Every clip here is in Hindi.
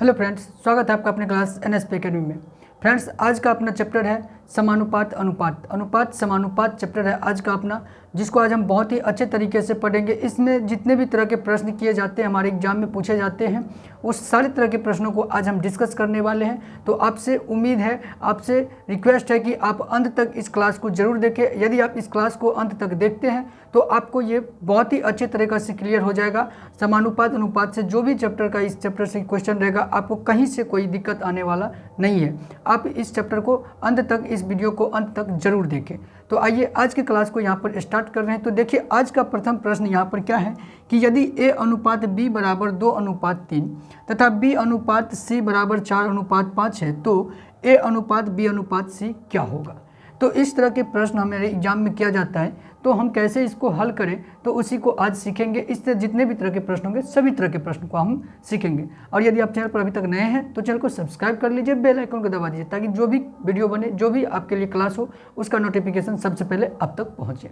हेलो फ्रेंड्स, स्वागत है आपका अपने क्लास एनएसपी एकेडमी में। फ्रेंड्स, आज का अपना चैप्टर है समानुपात अनुपात। अनुपात समानुपात चैप्टर है आज का अपना, जिसको आज हम बहुत ही अच्छे तरीके से पढ़ेंगे। इसमें जितने भी तरह के प्रश्न किए जाते हैं, हमारे एग्जाम में पूछे जाते हैं, उस सारे तरह के प्रश्नों को आज हम डिस्कस करने वाले हैं। तो आपसे उम्मीद है, आपसे रिक्वेस्ट है कि आप अंत तक इस क्लास को जरूर देखें। यदि आप इस क्लास को अंत तक देखते हैं तो आपको ये बहुत ही अच्छे तरीके से क्लियर हो जाएगा। समानुपात अनुपात से जो भी चैप्टर का इस चैप्टर से क्वेश्चन रहेगा, आपको कहीं से कोई दिक्कत आने वाला नहीं है। आप इस चैप्टर को अंत तक, इस वीडियो को अंत तक जरूर देखें। तो आइए आज के क्लास को यहाँ पर स्टार्ट कर रहे हैं। तो देखिए, आज का प्रथम प्रश्न यहाँ पर क्या है कि यदि a अनुपात b बराबर 2:3 तथा b अनुपात c बराबर 4:5 है तो a अनुपात b अनुपात c क्या होगा। तो इस तरह के प्रश्न हमारे एग्जाम में किया जाता है, तो हम कैसे इसको हल करें तो उसी को आज सीखेंगे। इससे जितने भी तरह के प्रश्न होंगे, सभी तरह के प्रश्न को हम सीखेंगे। और यदि आप चैनल पर अभी तक नए हैं तो चैनल को सब्सक्राइब कर लीजिए, बेल आइकन को दबा दीजिए, ताकि जो भी वीडियो बने, जो भी आपके लिए क्लास हो, उसका नोटिफिकेशन सबसे पहले आप तक पहुँचे।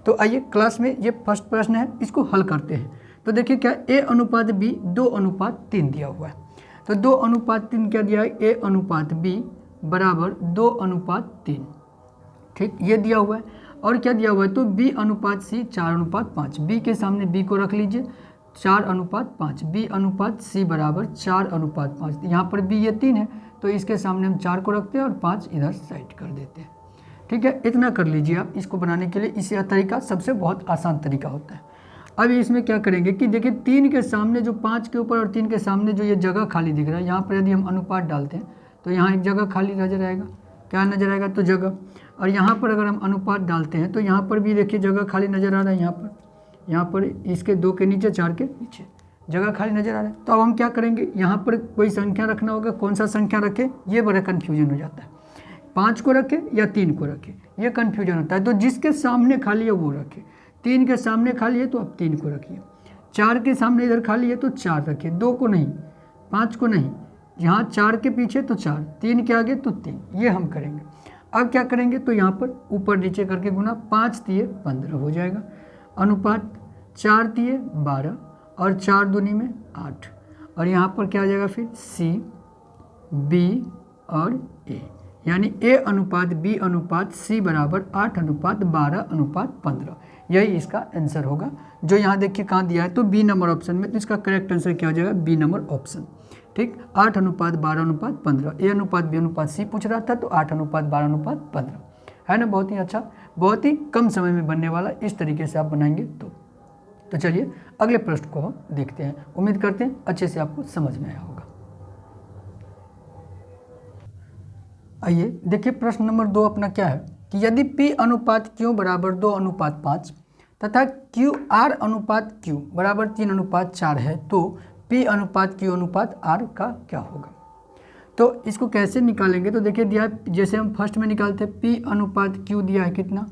तो आइए क्लास में ये फर्स्ट प्रश्न है, इसको हल करते हैं। तो देखिए क्या a अनुपात b 2:3 दिया हुआ है। तो 2:3 क्या दिया है, a अनुपात b बराबर 2:3, ठीक, ये दिया हुआ है। और क्या दिया हुआ है, तो b अनुपात c 4:5। b के सामने b को रख लीजिए, 4:5। b अनुपात c बराबर 4:5। यहाँ पर b ये 3 है, तो इसके सामने हम 4 को रखते हैं और 5 इधर साइड कर देते हैं। ठीक है, इतना कर लीजिए आप इसको बनाने के लिए। इसी तरीका सबसे बहुत आसान तरीका होता है। अब इसमें क्या करेंगे कि देखिए, 3 के सामने जो 5 के ऊपर और 3 के सामने जो ये जगह खाली दिख रहा है, यहाँ पर यदि हम अनुपात डालते हैं तो यहाँ एक जगह खाली नजर आएगा। क्या नजर आएगा, तो जगह। और यहाँ पर अगर हम अनुपात डालते हैं तो यहाँ पर भी देखिए जगह खाली नज़र आ रहा है। यहाँ पर इसके 2 के नीचे, 4 के नीचे जगह खाली नज़र आ रहा है। तो अब हम क्या करेंगे, यहाँ पर कोई संख्या रखना होगा। कौन सा संख्या रखें, ये बड़ा कन्फ्यूजन हो जाता है। 5 को रखें या 3 को रखें, ये कन्फ्यूजन होता है। तो जिसके सामने खाली है वो रखें। 3 के सामने खाली है तो आप 3 को रखिए। 4 के सामने इधर खाली है तो 4 रखिए, 2 को नहीं, 5 को नहीं। यहाँ 4 के पीछे तो 4, 3 के आगे तो 3, ये हम करेंगे। अब क्या करेंगे, तो यहाँ पर ऊपर नीचे करके गुना, 5 तिये 15 हो जाएगा। अनुपात 4 तिये 12 और 4 दूनी में 8। और यहाँ पर क्या आ जाएगा फिर, C, B और A, यानी A अनुपात B अनुपात C बराबर 8:12:15। यही इसका आंसर होगा, जो यहाँ देखिए कहाँ दिया है, तो B नंबर ऑप्शन में। तो इसका करेक्ट आंसर क्या हो जाएगा, B नंबर ऑप्शन। ठीक, 8:12:15। A अनुपात B अनुपात C पूछ रहा था, तो 8:12:15 है ना। बहुत ही अच्छा, बहुत ही कम समय में बनने वाला। इस तरीके से आप बनाएंगे तो चलिए अगले प्रश्न को हम देखते हैं। उम्मीद करते हैं अच्छे से आपको समझ में आया होगा। आइए देखिए, प्रश्न नंबर 2 अपना क्या है कि यदि P अनुपात Q बराबर 2:5 तथा QR अनुपात Q बराबर 3:4 है तो P अनुपात Q अनुपात R का क्या होगा। तो इसको कैसे निकालेंगे, तो देखिए दिया है, जैसे हम फर्स्ट में निकालते हैं, P अनुपात Q दिया है कितना,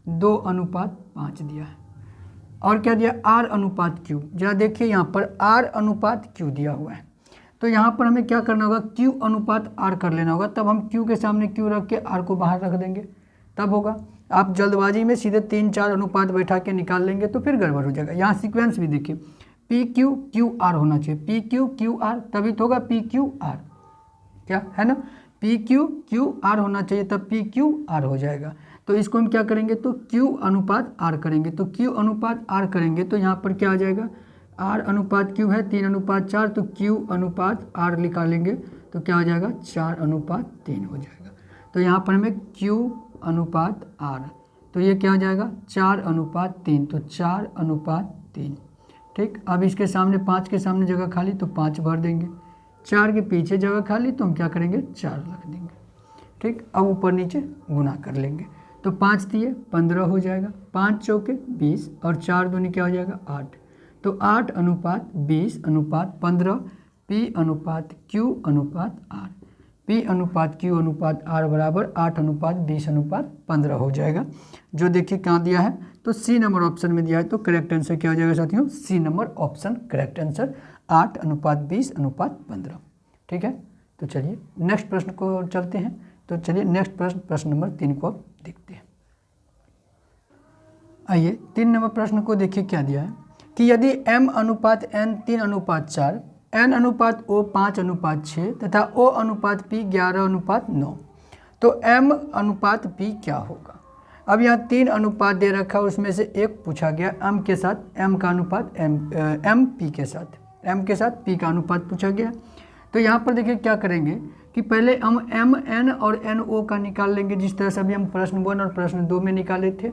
2:5 दिया है। और क्या दिया, R अनुपात Q। जरा देखिए यहाँ पर R अनुपात Q दिया हुआ है, तो यहाँ पर हमें क्या करना होगा, Q अनुपात R कर लेना होगा। तब हम Q के सामने Q रख के R को बाहर रख देंगे, तब होगा। आप जल्दबाजी में सीधे 3-4 अनुपात बैठा के निकाल लेंगे तो फिर गड़बड़ हो जाएगा। यहाँ सीक्वेंस भी देखिए, PQ QR होना चाहिए, PQ QR, तभी तो होगा PQR, क्या है ना, PQ QR होना चाहिए, तब PQR हो जाएगा। तो इसको हम क्या करेंगे, तो Q अनुपात R करेंगे। तो Q अनुपात R करेंगे तो यहाँ पर क्या आ जाएगा, R अनुपात Q है 3:4, तो Q अनुपात R निकालेंगे तो क्या हो जाएगा, 4:3 हो जाएगा। तो यहाँ पर हमें Q अनुपात R, तो ये क्या हो जाएगा, 4:3, तो 4:3। ठीक, अब इसके सामने 5 के सामने जगह खाली तो 5 भर देंगे, 4 के पीछे जगह खाली तो हम क्या करेंगे, 4 रख देंगे। ठीक, अब ऊपर नीचे गुना कर लेंगे, तो 5 तिये 15 हो जाएगा, 5 चौके 20 और 4 दूनी क्या हो जाएगा, 8। तो 8:20:15 P अनुपात Q अनुपात R। P अनुपात Q अनुपात R बराबर 8:20:15 हो जाएगा। जो देखिए कहाँ दिया है, तो C नंबर ऑप्शन में दिया है। तो करेक्ट आंसर क्या हो जाएगा साथियों, C number option correct answer, 8:20:15। ठीक है, तो चलिए नेक्स्ट प्रश्न को चलते हैं। तो चलिए नेक्स्ट प्रश्न नंबर 3 को अब देखते हैं। आइए 3 नंबर प्रश्न को देखिए क्या दिया है कि यदि M अनुपात N 3:4 n अनुपात O 5:6 तथा O अनुपात P 11:9। तो m अनुपात P क्या होगा। अब यहाँ 3 अनुपात दे रखा है, उसमें से एक पूछा गया m के साथ, m का अनुपात m p के साथ, m के साथ p का अनुपात पूछा गया। तो यहाँ पर देखिए क्या करेंगे कि पहले हम m n और n o का निकाल लेंगे, जिस तरह से अभी हम प्रश्न 1 और प्रश्न 2 में निकाले थे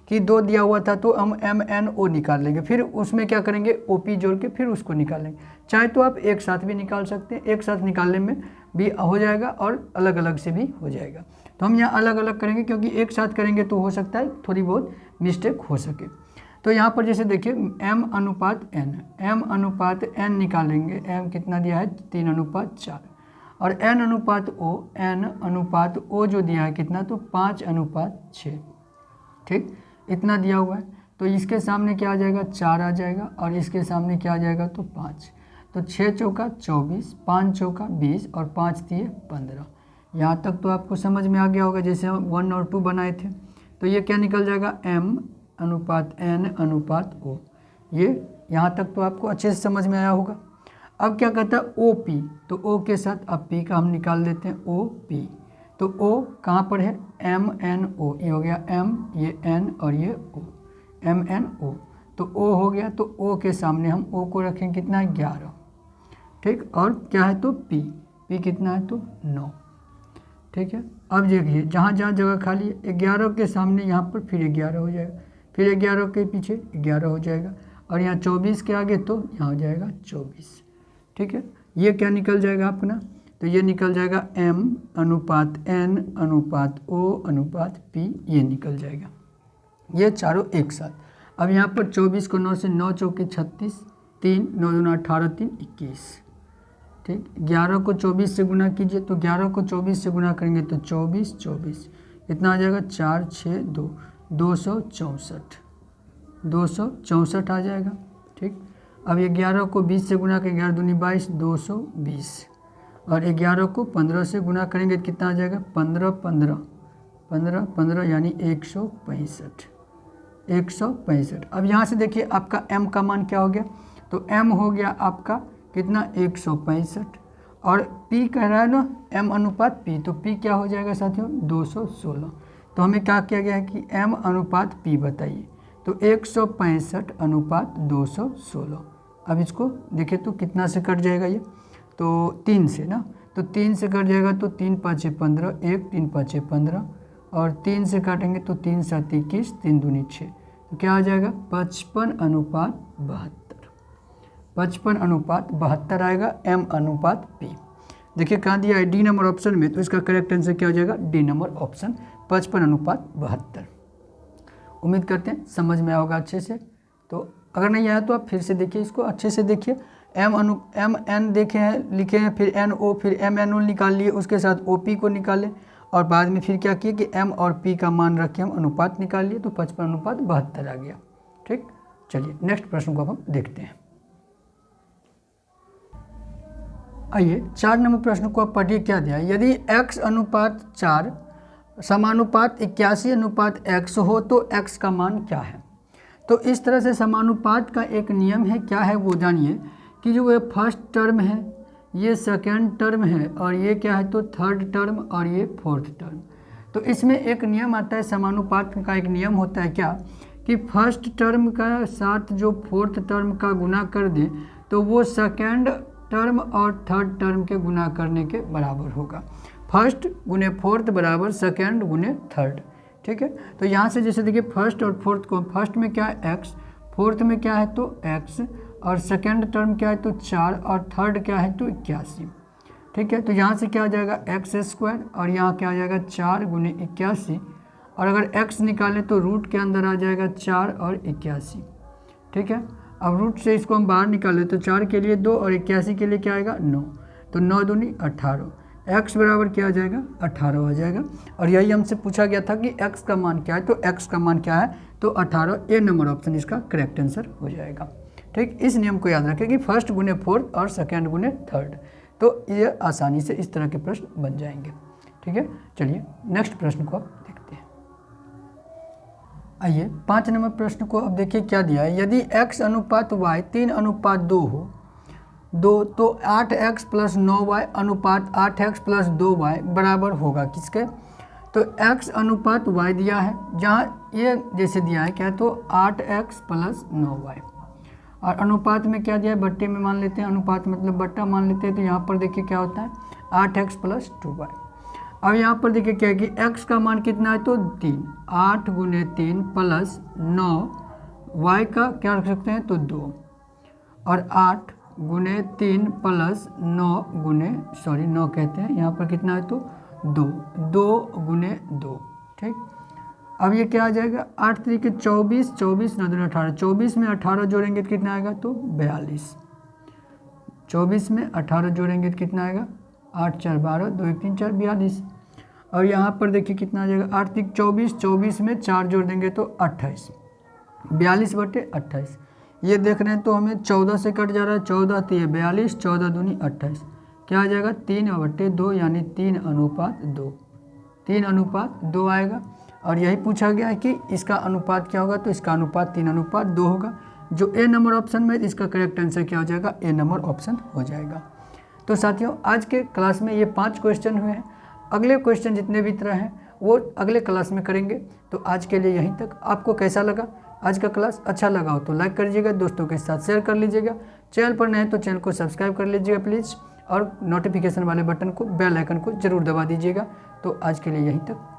कि 2 दिया हुआ था तो हम m n o निकाल लेंगे, फिर उसमें क्या करेंगे o p जोड़ के फिर उसको निकालेंगे। चाहे तो आप एक साथ भी निकाल सकते हैं, एक साथ निकालने में भी हो जाएगा और अलग अलग से भी हो जाएगा। तो हम यहाँ अलग अलग करेंगे क्योंकि एक साथ करेंगे तो हो सकता है थोड़ी बहुत मिस्टेक हो सके। तो यहाँ पर जैसे देखिए m अनुपात n निकालेंगे, m कितना दिया है 3:4 और n अनुपात o जो दिया है कितना तो 5:6, ठीक, इतना दिया हुआ है। तो इसके सामने क्या आ जाएगा 4 आ जाएगा और इसके सामने क्या आ जाएगा तो 5। तो 6 चौका 24, 5 चौका 20 और 5 दिए 15। यहाँ तक तो आपको समझ में आ गया होगा जैसे हम 1 और 2 बनाए थे। तो ये क्या निकल जाएगा m अनुपात n अनुपात o, ये यहाँ तक तो आपको अच्छे से समझ में आया होगा। अब क्या कहता है OP, तो O के साथ अब P का हम निकाल देते हैं OP। तो O कहाँ पर है m n o, ये हो गया m, ये n और ये o, m n o। तो O हो गया, तो O के सामने हम O को रखें कितना है 11, ठीक, और क्या है तो P कितना है तो 9, ठीक है। अब देखिए जहाँ जहाँ जगह खाली है 11 के सामने यहाँ पर फिर 11 हो जाएगा, फिर 11 के पीछे 11 हो जाएगा और यहाँ 24 के आगे तो यहाँ हो जाएगा 24, ठीक है। ये क्या निकल जाएगा अपना, तो ये निकल जाएगा m अनुपात n अनुपात o अनुपात p, ये निकल जाएगा, ये चारों एक साथ। अब यहाँ पर 24 को 9 से 9 चौके 36, 3 9 दूना 18, 3 21, ठीक। 11 को 24 से गुना कीजिए, तो 11 को 24 से गुना करेंगे तो 24 इतना आ जाएगा 4 6 2 264 आ जाएगा, ठीक। अब 11 को 20 से गुना करेंगे, 11 दूनी 22, 220 और 11 को 15 से गुना करेंगे कितना आ जाएगा 15 यानी 165। अब यहाँ से देखिए आपका m का मान क्या हो गया, तो m हो गया आपका कितना 165 और p कह रहा है ना m अनुपात p, तो p क्या हो जाएगा साथियों 216। तो हमें क्या किया गया है कि m अनुपात p बताइए, तो 165 अनुपात 216। अब इसको देखिए तो कितना से कट जाएगा ये, तो 3 से ना, तो 3 से कट जाएगा तो 3 5 15, 1 3 5 15 और 3 से काटेंगे तो 3 7 21, 3 दूनी 6, तो क्या आ जाएगा 55 अनुपात 72 आएगा m अनुपात p। देखिए कहाँ दिया है डी नंबर ऑप्शन में, तो इसका करेक्ट आंसर क्या हो जाएगा डी नंबर ऑप्शन 55 अनुपात 72। उम्मीद करते हैं समझ में आएगा अच्छे से। तो अगर नहीं आया तो आप फिर से देखिए, इसको अच्छे से देखिए। m n देखे हैं लिखे हैं, फिर n o, फिर m n o निकाल लिए, उसके साथ o p को निकाले और बाद में फिर क्या किए कि m और p का मान रख के हम अनुपात निकाल लिए, तो 55 अनुपात 72 आ गया, ठीक। चलिए नेक्स्ट प्रश्न को अब हम देखते हैं। आइए 4 नंबर प्रश्न को आप पढ़िए क्या दिया है। यदि x अनुपात 4 समानुपात 81 अनुपात x हो तो x का मान क्या है। तो इस तरह से समानुपात का एक नियम है, क्या है वो जानिए कि जो ये फर्स्ट टर्म है, ये सेकेंड टर्म है और ये क्या है तो थर्ड टर्म और ये फोर्थ टर्म। तो इसमें एक नियम आता है, समानुपात का एक नियम होता है क्या कि फर्स्ट टर्म का साथ जो फोर्थ टर्म का गुना कर दें तो वो सेकेंड टर्म और थर्ड टर्म के गुना करने के बराबर होगा। फर्स्ट गुने फोर्थ बराबर सेकेंड गुने थर्ड, ठीक है। तो यहाँ से जैसे देखिए फर्स्ट और फोर्थ को, फर्स्ट में क्या है x, फोर्थ में क्या है तो x और सेकेंड टर्म क्या है तो 4 और थर्ड क्या है तो 81, ठीक है। तो यहाँ से क्या आ जाएगा x² और यहाँ क्या आ जाएगा 4 गुने 81 और अगर x निकालें तो रूट के अंदर आ जाएगा 4 और 81, ठीक है। अब रूट से इसको हम बाहर निकालें तो 4 के लिए 2 और 81 के लिए क्या आएगा 9, तो 9 दूनी 18, x बराबर क्या आ जाएगा 18 आ जाएगा। और यही हमसे पूछा गया था कि x का मान क्या है, तो x का मान क्या है तो 18, ए नंबर ऑप्शन इसका करेक्ट आंसर हो जाएगा, ठीक। इस नियम को याद रखें कि फर्स्ट गुने फोर्थ और सेकेंड गुने थर्ड, तो ये आसानी से इस तरह के प्रश्न बन जाएंगे, ठीक है। चलिए नेक्स्ट प्रश्न को आप देखते हैं। आइए 5 नंबर प्रश्न को अब देखिए क्या दिया है। यदि x अनुपात y 3 अनुपात 2 हो 2, तो 8x प्लस 9y अनुपात 8x प्लस 2y बराबर होगा किसके, तो x अनुपात y दिया है, जहाँ ये जैसे दिया है क्या है, तो 8x प्लस 9y, और अनुपात में क्या दिया है, बट्टे में मान लेते हैं, अनुपात मतलब बट्टा मान लेते हैं, तो यहाँ पर देखिए क्या होता है 8x प्लस 2y। अब यहाँ पर देखिए क्या है कि x का मान कितना है, तो 3, 8 गुने 3 प्लस 9, y का क्या रख सकते हैं, तो 2, और 8 गुने 3 प्लस 9 गुने 9 कहते हैं, यहाँ पर कितना है, तो 2, 2 गुने 2, ठीक। अब ये क्या आ जाएगा, 8 तरीके 24, 24 9 दूनी 18, 24 में 18 जोड़ेंगे तो कितना आएगा, तो 42, 24 में 18 जोड़ेंगे तो कितना आएगा, 8 4 12, 2 1 3 4 42। और यहाँ पर देखिए कितना आ जाएगा, 8 3 24, 24 में 4 जोड़ देंगे तो 28, 42 बटे 28। ये देख रहे हैं तो हमें 14 से कट जा रहा है, 14 तो ये 42, 14 दूनी 28, क्या आ जाएगा 3 बटे 2, यानी 3 अनुपात 2, 3 अनुपात 2 आएगा। और यही पूछा गया है कि इसका अनुपात क्या होगा, तो इसका अनुपात 3 अनुपात 2 होगा, जो ए नंबर ऑप्शन में, इसका करेक्ट आंसर क्या हो जाएगा, ए नंबर ऑप्शन हो जाएगा। तो साथियों आज के क्लास में ये 5 क्वेश्चन हुए हैं, अगले क्वेश्चन जितने भी तरह हैं वो अगले क्लास में करेंगे। तो आज के लिए यहीं तक। आपको कैसा लगा आज का क्लास, अच्छा लगा हो तो लाइक कर लीजिएगा, दोस्तों के साथ शेयर कर लीजिएगा, चैनल पर नए हैं तो चैनल को सब्सक्राइब कर लीजिएगा प्लीज़, और नोटिफिकेशन वाले बटन को, बेल आइकन को जरूर दबा दीजिएगा। तो आज के लिए यहीं तक।